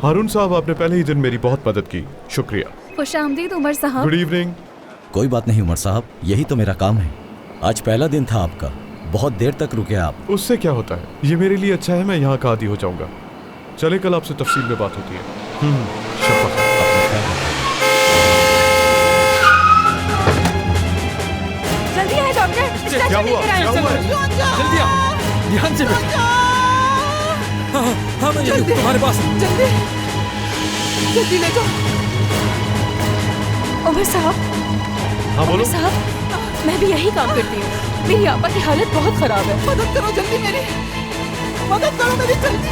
हारून साहब, आपने पहले ही दिन मेरी बहुत मदद की, शुक्रिया। खुशामदीद उमर साहब। Good evening. कोई बात नहीं उमर साहब, यही तो मेरा काम है। आज पहला दिन था आपका, बहुत देर तक रुके आप। उससे क्या होता है, ये मेरे लिए अच्छा है, मैं यहाँ का आदी हो जाऊंगा। चले, कल आपसे तफसील में बात होती है। शफा। जल्दी आए डॉक्टर। क्या हुआ? जल्दी आ, ध्यान से बैठो। हाँ मैं यही हूँ तुम्हारे पास। जल्दी जल्दी ले जाओ। उमर साहब। हाँ बोलो। उमर साहब, मैं भी यही काम करती हूँ। मेरी आपा की हालत बहुत खराब है। मदद करो जल्दी, मेरी मदद करो मेरी, जल्दी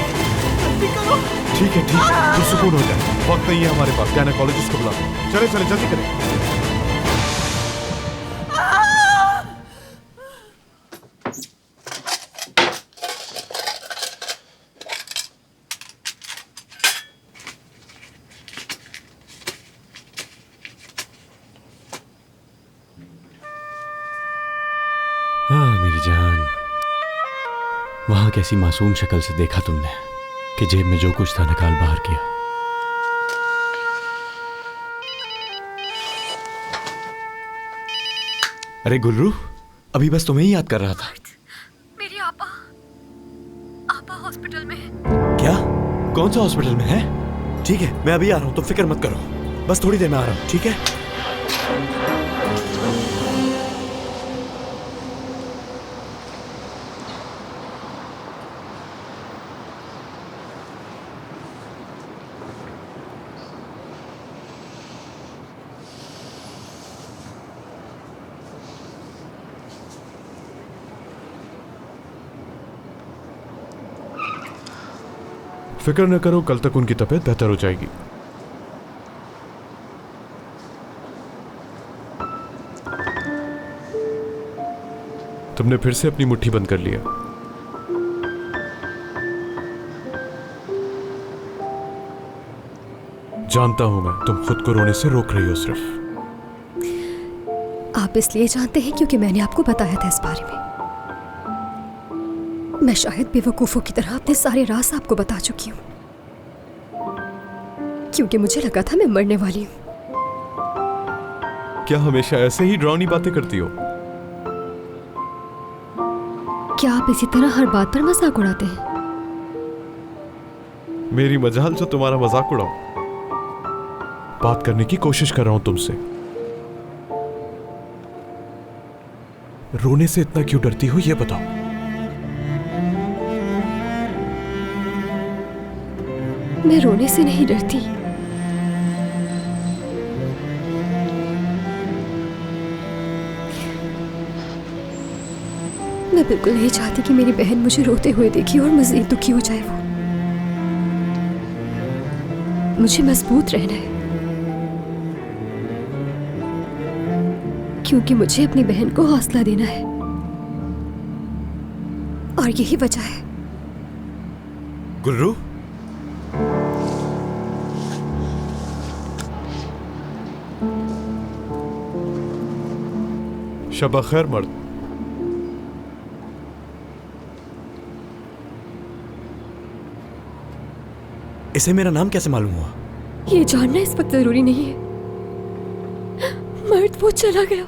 जल्दी करो। ठीक है, ठीक है, सुकून हो जाए। वक्त नहीं है हमारे पास, गायनेकोलॉजिस्ट को बुला। चले चले, जल्दी करें। हाँ मेरी जान, वहां कैसी मासूम शक्ल से देखा तुमने कि जेब में जो कुछ था निकाल बाहर किया। अरे गुल्रू, अभी बस तुम्हें ही याद कर रहा था। मेरी आपा हॉस्पिटल में है। क्या? कौन सा हॉस्पिटल में है? ठीक है, मैं अभी आ रहा हूँ, तुम फिक्र मत करो, बस थोड़ी देर में आ रहा हूँ, ठीक है? फिक्र न करो, कल तक उनकी तबीयत बेहतर हो जाएगी। तुमने फिर से अपनी मुट्ठी बंद कर लिया। जानता हूं मैं, तुम खुद को रोने से रोक रही हो सिर्फ। आप इसलिए जानते हैं क्योंकि मैंने आपको बताया था इस बारे में। मैं शायद बेवकूफों की तरह अपने सारे राज आपको बता चुकी हूँ, क्योंकि मुझे लगा था मैं मरने वाली हूँ। क्या हमेशा ऐसे ही डरावनी बातें करती हो? क्या आप इसी तरह हर बात पर मजाक उड़ाते हैं? मेरी मजाल जो तुम्हारा मजाक उड़ाओ। बात करने की कोशिश कर रहा हूं तुमसे। रोने से इतना क्यों डरती हो, ये बताओ। मैं रोने से नहीं डरती। मैं बिल्कुल नहीं चाहती कि मेरी बहन मुझे रोते हुए देखी और मजीद दुखी हो जाए। वो मुझे मजबूत रहना है, क्योंकि मुझे अपनी बहन को हौसला देना है, और यही वजह है। गुल्रू, शबा खैर मर्द। इसे मेरा नाम कैसे मालूम हुआ? ये जानना इस वक्त जरूरी नहीं है। मर्द वो चला गया,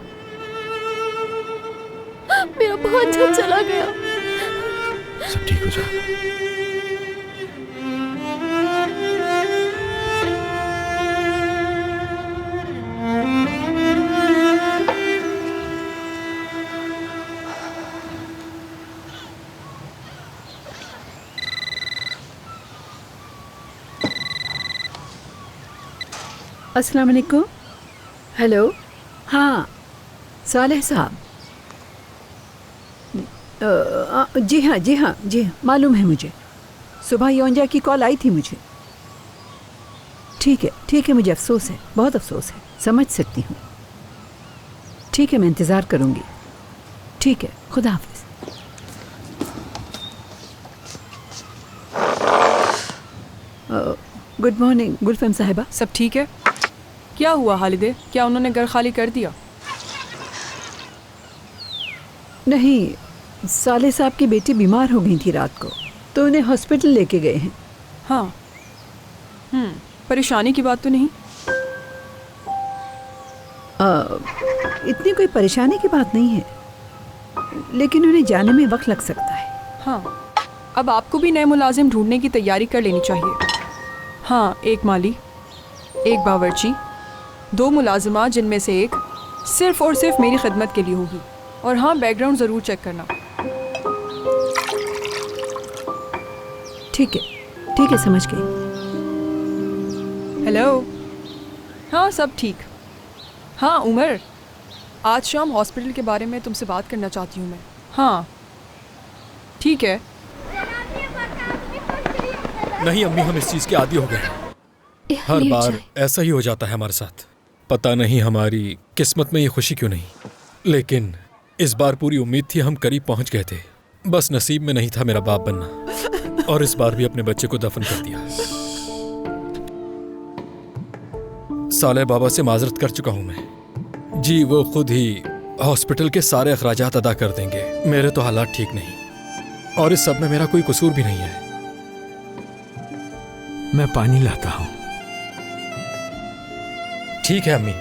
मेरा भांजा चला गया। सब ठीक हो जाएगा। अस्सलाम वालेकुम। हेलो, हाँ सालेह साहब। जी हाँ जी हाँ जी हाँ, मालूम है मुझे। सुबह योंजा की कॉल आई थी मुझे। ठीक है, मुझे अफसोस है, बहुत अफसोस है, समझ सकती हूँ। ठीक है, मैं इंतज़ार करूँगी। ठीक है, खुदा हाफिज़। गुड मॉर्निंग गुलफम साहिबा। सब ठीक है? क्या हुआ हालिदे, क्या उन्होंने घर खाली कर दिया? नहीं, साले साहब की बेटी बीमार हो गई थी रात को, तो उन्हें हॉस्पिटल लेके गए हैं। हाँ, परेशानी की बात तो नहीं? इतनी कोई परेशानी की बात नहीं है, लेकिन उन्हें जाने में वक्त लग सकता है। हाँ, अब आपको भी नए मुलाजिम ढूंढने की तैयारी कर लेनी चाहिए। हाँ, एक माली, एक बावर्ची, 2 मुलाजिमा जिनमें से एक सिर्फ और सिर्फ मेरी खिदमत के लिए होगी। और हाँ, बैकग्राउंड ज़रूर चेक करना। ठीक है, समझ गई। हेलो। हाँ, सब ठीक। हाँ उमर, आज शाम हॉस्पिटल के बारे में तुमसे बात करना चाहती हूँ मैं। हाँ ठीक है। नहीं अम्मी, हम इस चीज़ के आदी हो गए हैं। हर बार ऐसा ही हो जाता है हमारे साथ। पता नहीं हमारी किस्मत में ये खुशी क्यों नहीं, लेकिन इस बार पूरी उम्मीद थी, हम करीब पहुंच गए थे। बस नसीब में नहीं था मेरा बाप बनना, और इस बार भी अपने बच्चे को दफन कर दिया। साले बाबा से माजरत कर चुका हूं मैं जी, वो खुद ही हॉस्पिटल के सारे अखराजात अदा कर देंगे। मेरे तो हालात ठीक नहीं, और इस सब में मेरा कोई कसूर भी नहीं है। मैं पानी लाता हूं। ठीक है अम्मी,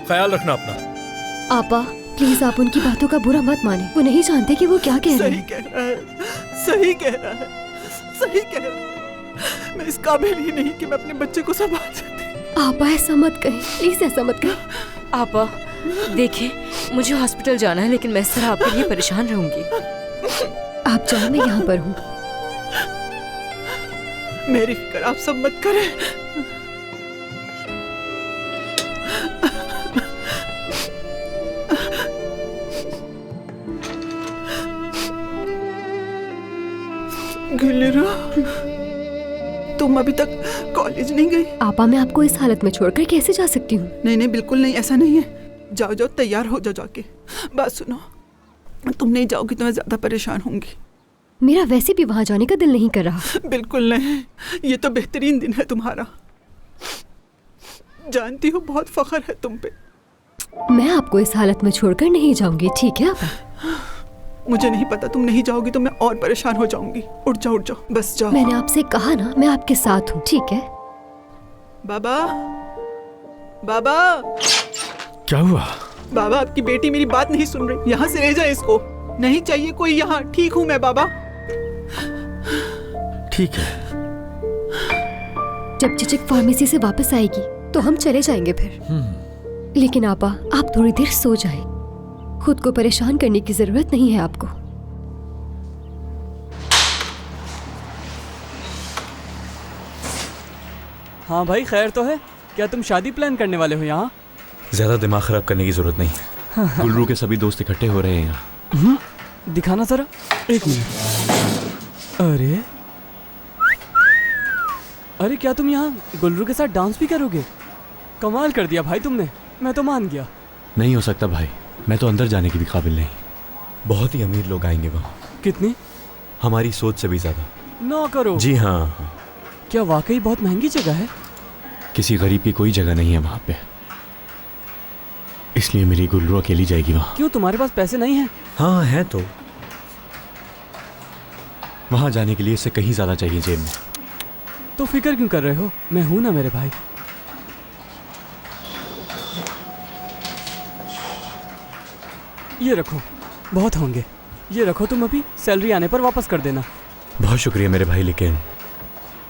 ख्याल रखना अपना। आपा प्लीज आप उनकी बातों का बुरा मत माने, वो नहीं जानते कि वो क्या कह रहे हैं। सही कह रहा है। मैं इस काबिल ही नहीं कि मैं अपने बच्चे को संभाल सकती। आपा ऐसा मत कहें, प्लीज ऐसा मत कहें। आपा देखिए, मुझे हॉस्पिटल जाना है, लेकिन मैं इस तरह आपके लिए परेशान रहूंगी। आप जाओ, मैं यहाँ पर हूँ। मेरी फिक्र आप सब मत करें। गुलेरा, तुम अभी तक कॉलेज नहीं गई? आपा मैं आपको इस हालत में छोड़कर कैसे जा सकती हूँ? नहीं, बिल्कुल नहीं, ऐसा नहीं है। जाओ, तैयार हो जाओ जाके। बात सुनो, तुम नहीं जाओगी तो मैं ज्यादा परेशान होंगी। मेरा वैसे भी वहाँ जाने का दिल नहीं कर रहा। बिल्कुल नहीं, ये तो बेहतरीन दिन है तुम्हारा। जानती हो, बहुत फख्र है तुम पे। मैं आपको इस हालत में छोड़कर नहीं जाऊंगी, ठीक है आपा? मुझे नहीं पता, तुम नहीं जाओगी तो मैं और परेशान हो जाऊंगी। उठ जाओ, बस जाओ। मैंने आपसे कहा ना, मैं आपके साथ हूँ, ठीक है? बाबा, क्या हुआ? बाबा, आपकी बेटी मेरी बात नहीं सुन रही। यहाँ से ले जाए इसको। नहीं चाहिए कोई यहाँ। ठीक हूँ मैं बाबा। ठीक है। जब चिचिक फार्मेसी से वापस आएगी तो हम चले जाएंगे फिर। लेकिन आपा, आप थोड़ी देर सो जाएं। खुद को परेशान करने की जरूरत नहीं है आपको। हाँ भाई, खैर तो है? क्या तुम शादी प्लान करने वाले हो यहाँ? ज्यादा दिमाग खराब करने की जरूरत नहीं है। गुलरू के सभी दोस्त इकट्ठे हो रहे हैं यहाँ। दिखाना जरा, एक मिनट। अरे क्या तुम यहाँ गुलरू के साथ डांस भी करोगे? कमाल कर दिया भाई तुमने, मैं तो मान गया। नहीं हो सकता भाई, मैं तो अंदर जाने की भी काबिल नहीं। बहुत ही अमीर लोग आएंगे वहाँ। कितनी? हमारी सोच से भी ज्यादा। ना करो। जी हाँ। क्या वाकई बहुत महंगी जगह है? किसी गरीब की कोई जगह नहीं है वहाँ पे, इसलिए मेरी गुलरू अकेली जाएगी वहाँ। क्यों, तुम्हारे पास पैसे नहीं हैं? हाँ है तो। वहाँ जाने के लिए इससे कहीं ज्यादा चाहिए जेब में। तो फिक्र क्यों कर रहे हो, मैं हूं ना मेरे भाई। ये रखो, बहुत होंगे। ये रखो, तुम अभी सैलरी आने पर वापस कर देना। बहुत शुक्रिया मेरे भाई, लेकिन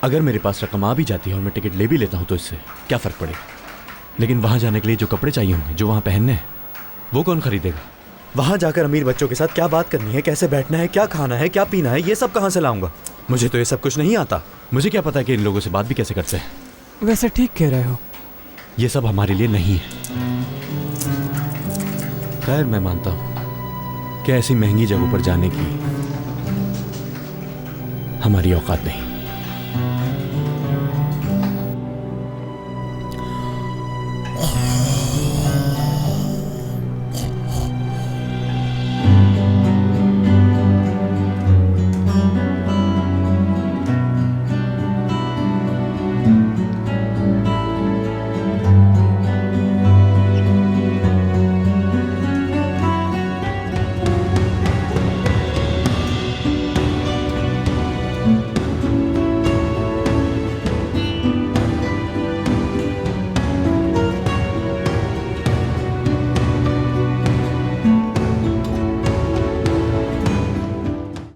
अगर मेरे पास रकम आ भी जाती है और मैं टिकट ले भी लेता हूँ तो इससे क्या फ़र्क पड़ेगा? लेकिन वहाँ जाने के लिए जो कपड़े चाहिए होंगे, जो वहाँ पहनने हैं, वो कौन खरीदेगा? वहाँ जाकर अमीर बच्चों के साथ क्या बात करनी है, कैसे बैठना है, क्या खाना है, क्या पीना है, ये सब कहाँ से लाऊंगा? मुझे तो ये सब कुछ नहीं आता। मुझे क्या पता कि इन लोगों से बात भी कैसे करते हैं। वैसे ठीक कह रहे हो, ये सब हमारे लिए नहीं है। खैर, मैं मानता हूँ कि ऐसी महंगी जगहों पर जाने की हमारी औकात नहीं।